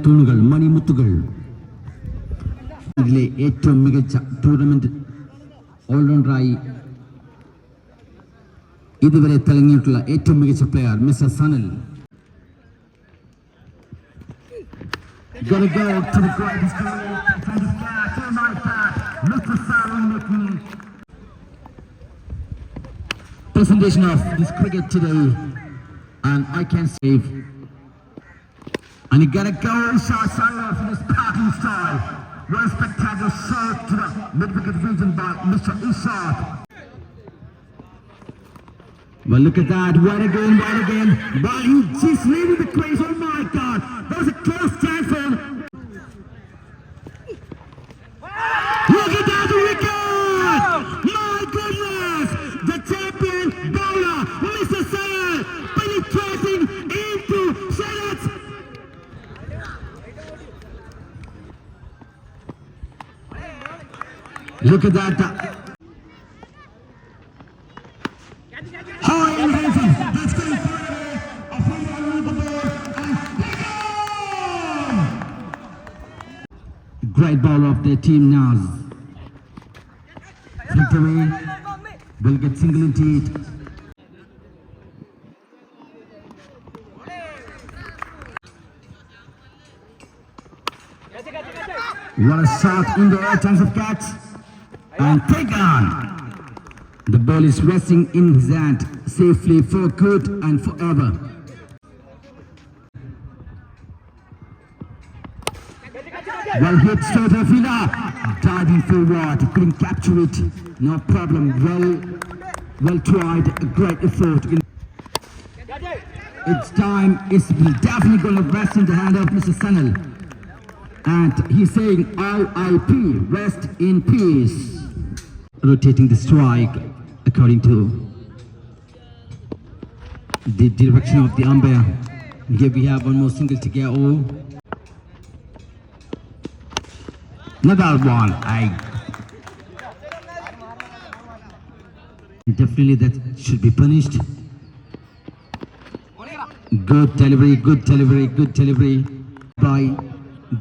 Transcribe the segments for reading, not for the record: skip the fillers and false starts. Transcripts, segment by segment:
തൂണുകൾ മണിമുത്തുകൾ ഇതിലെ ഏറ്റവും മികച്ച ടൂർണമെന്റ് ഓൾറൗണ്ടറായി ഇതുവരെ തിളങ്ങിയിട്ടുള്ള ഏറ്റവും മികച്ച player mister Sanal. Gonna go to the greatest player from the flag to my back, Mr. Saran Mutni. Presentation of this cricket today, and I can save. And you gotta go shot Saran for this parking style. What a spectacular shot to the mid-wicket region by Mr. Ishaq. Well, look at that. Right again. Well, he just leaving the crease. Oh my God. That was a close chance for him. Look at that wicket. My goodness. The champion bowler, Mr. Sayal, penetrating into Sharat. Look at that. Great ball of their team now. Flicked away. Will get single into it. What a shot in the air, chance of catch. And take on. The ball is resting in his hand safely for good and forever. Well hit, straight off fielder. Diving forward, couldn't capture it. No problem. Well tried. A great effort. It's time. It's definitely going to rest in the hand of Mr. Sanal. And he's saying RIP, rest in peace. Rotating the strike according to the direction of the umpire. Here we have one more single to get all. Another one. Definitely that should be punished. Good delivery by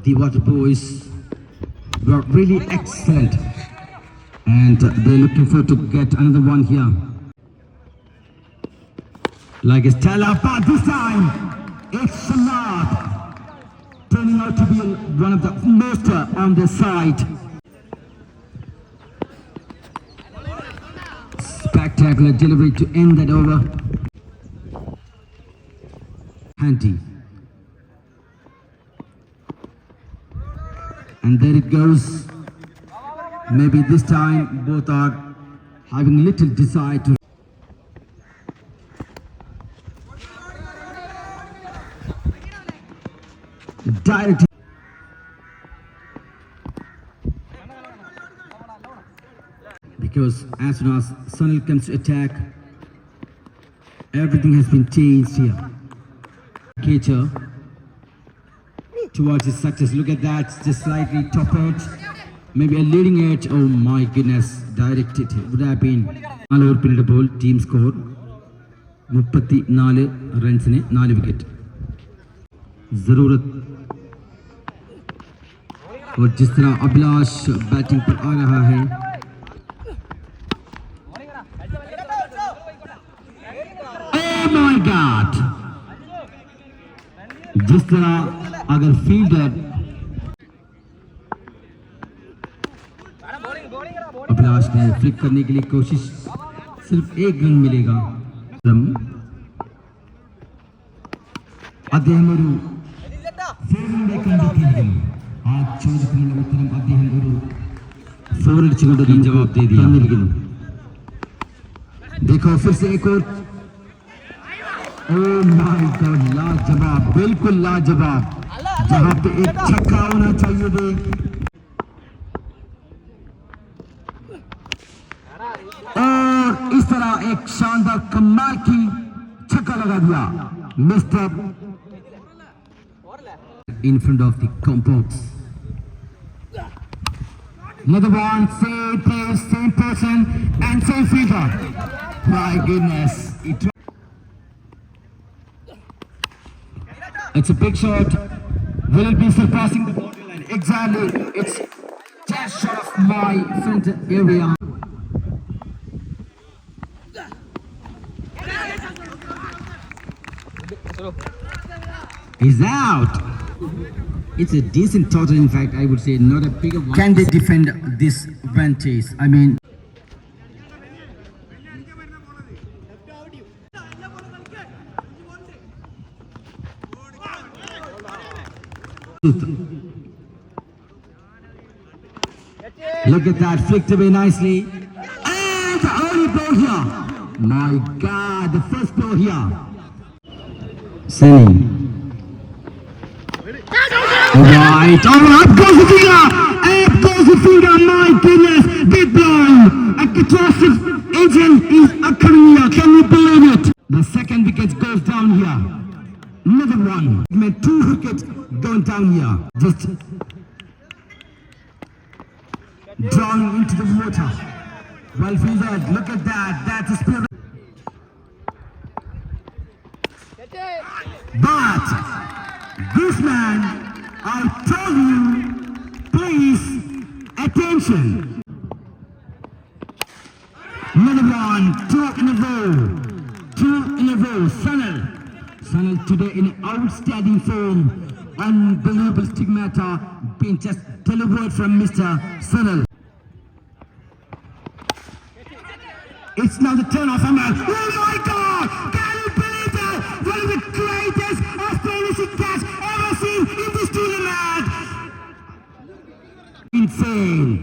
the Water Boys. Were really excellent. And they're looking forward to get another one here. Like a Stella, but this time it's not turning out to be one of the most on the side. Spectacular delivery to end that over. Handy. And there it goes. Maybe this time both are having little desire to direct. Because as soon as Sunil comes to attack, everything has been changed here. Catcher towards his success. Look at that, just slightly top edge. Maybe a leading edge. Oh my goodness, directed. Would have been 4 over period ball. Team score 34 runs ने 4 wicket. जरूरत और जिस तरह Abhilash batting पर आ रहा है, oh my God, जिस तरह अगर फील्डर अभिलाष ने फ्लिक करने के लिए कोशिश, सिर्फ 1 रन मिलेगा. അദ്ദേഹം ഒരു ഫോറിലേക്ക് കണ്ടെത്തിയിരിക്കുന്നു. ആ ചോദ്യത്തിനുള്ള ഉത്തരം അദ്ദേഹം ഒരു ഫോർ അടിച്ചുകൊണ്ട് ജവാബ് തന്നിരിക്കുന്നു. देखो फिर से एक और. ओह माय गॉड, लाजवाब, बिल्कुल लाजवाब. जहां पे एक छक्का होना चाहिए थे, और इस तरह एक शानदार कमाल की छक्का लगा दिया mister in front of the compounds. Another one, same place, same person, and same fielder. My goodness, it's a big shot. Will it be surpassing the borderline? Exactly. It's just short of my front area. He's out. It's a decent total, in fact, I would say, not a bigger one. Can they defend this advantage? I mean, look at that, flicked away nicely. And the early ball here. My God, the first ball here. Sunny. Right, up goes the finger! Up goes the finger, my goodness! Big blind! A catastrophe agent is occurring here, can you believe it? The second wicket goes down here. Another one. It made 2 wickets going down here. Just drawn into the water. Well fielded, look at that, that's a spirit. But this man, I told you, please, attention. Another one, 2 in a row. 2 in a row. Sunil today in outstanding form. Unbelievable stigmata being just delivered from Mr. Sunil. It's now the turn of Amal. Oh my God! Can you believe that? One of the greatest astonishing catch ever seen in this tournament. Insane.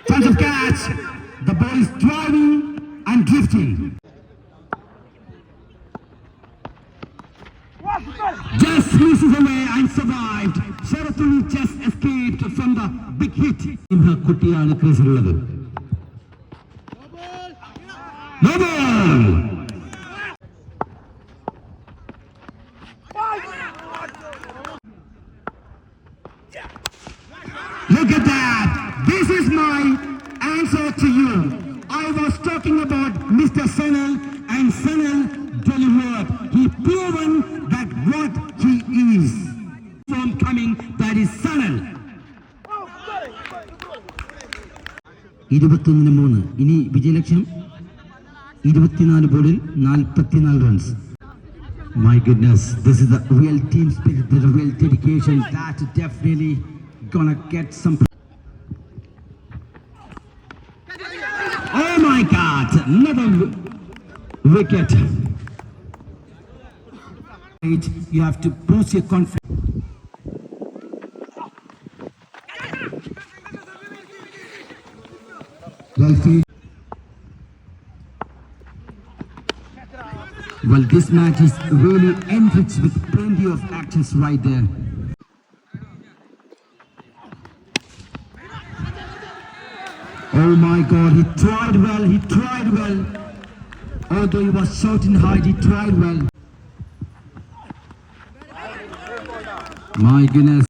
Chance of catch. The ball is driving and drifting. Just misses away and survived. Sharathul just escaped from the big hit. കുട്ടിയാണ് ക്രീസിലുള്ളത്. No ball. Look at that. This is my answer to you. I was talking about Mr. Sunil, and Sunil delivered. He proven that what he is. From coming, that is Sunil. 21-3. ഇനി വിജയലക്ഷ്യം 24 ബോളിൽ 44 runs. My goodness, this is the real team spirit, the real dedication that definitely gonna get some. Oh my God, another wicket. You have to boost your confidence. Well, this match is really enriched with plenty of actions right there. Oh my God, he tried well. Although he was short in height, he tried well. My goodness.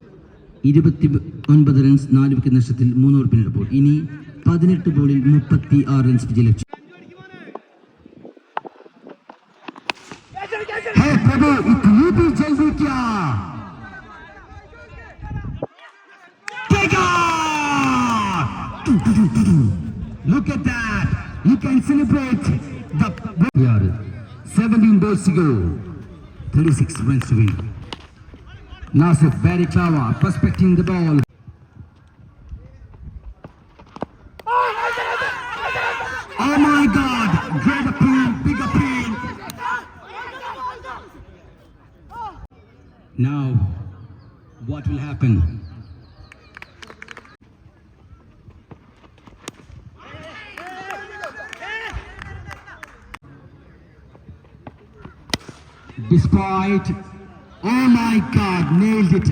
29 runs, 4 wicket നഷ്ടത്തിൽ 3 over പിന്നിട്ടപ്പോൾ ഇനി 18 ബോളിൽ 36 runs വിജയലക്ഷ്യം. Hey Prabhu, you be jaldi kya? Take off! Look at that. You can celebrate the 17 balls to go. 36 runs to win. Nasif very clever, prospecting the ball. Oh my God! Great appeal, big appeal. Now, what will happen? Despite, oh my God, nailed it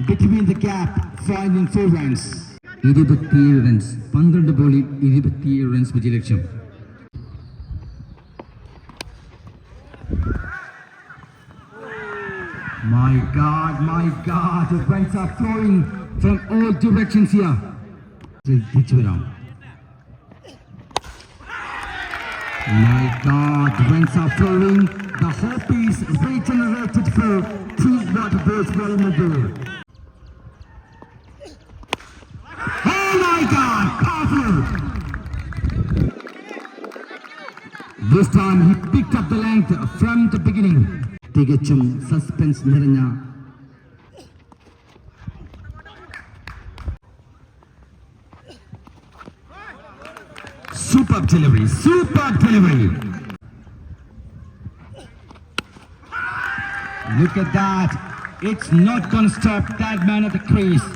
between the gap, finding 4 runs. 27 runs, 12 bowling, 27 runs വിജയലക്ഷ്യം. My God, the runs are flowing from all directions here. My God, the winds are flowing. The hope is regenerated for trees water goes well in the door. Oh my God, powerful! This time he picked up the length from the beginning. തികച്ചും suspense നിറഞ്ഞ superb delivery. Look at that. It's not going to stop that man at the crease.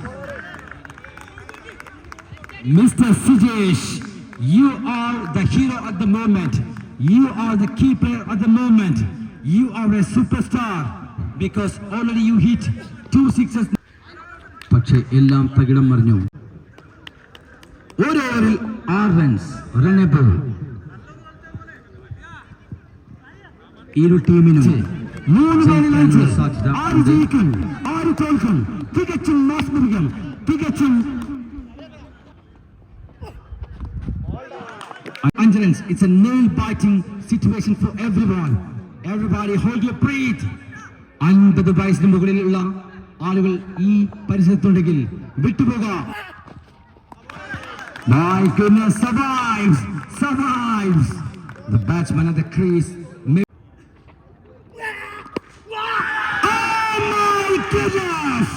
Mr. Sijesh, you are the hero at the moment. You are the key player at the moment. You are a superstar because already you hit 2 sixes. പക്ഷേ എല്ലാം തകിടം മറിഞ്ഞു. ഒരു ഓവറിൽ 6 runs runnable. ഇരു ടീമിനും 3 ബോളിൽ ആര് ജയിക്കും ആര് തോൽക്കും? തികച്ചും മാസ്മരികം, തികച്ചും 5 runs. It's a nail-biting situation for everyone. Everybody hold your breath. 50 വയസ്സിന് മുകളിലുള്ള ആളുകൾ ഈ പരിസരത്തുണ്ടെങ്കിൽ വിട്ടുപോകാം. My goodness, survives. The batsman at the crease. Oh my goodness!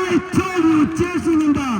I told you, chasing in the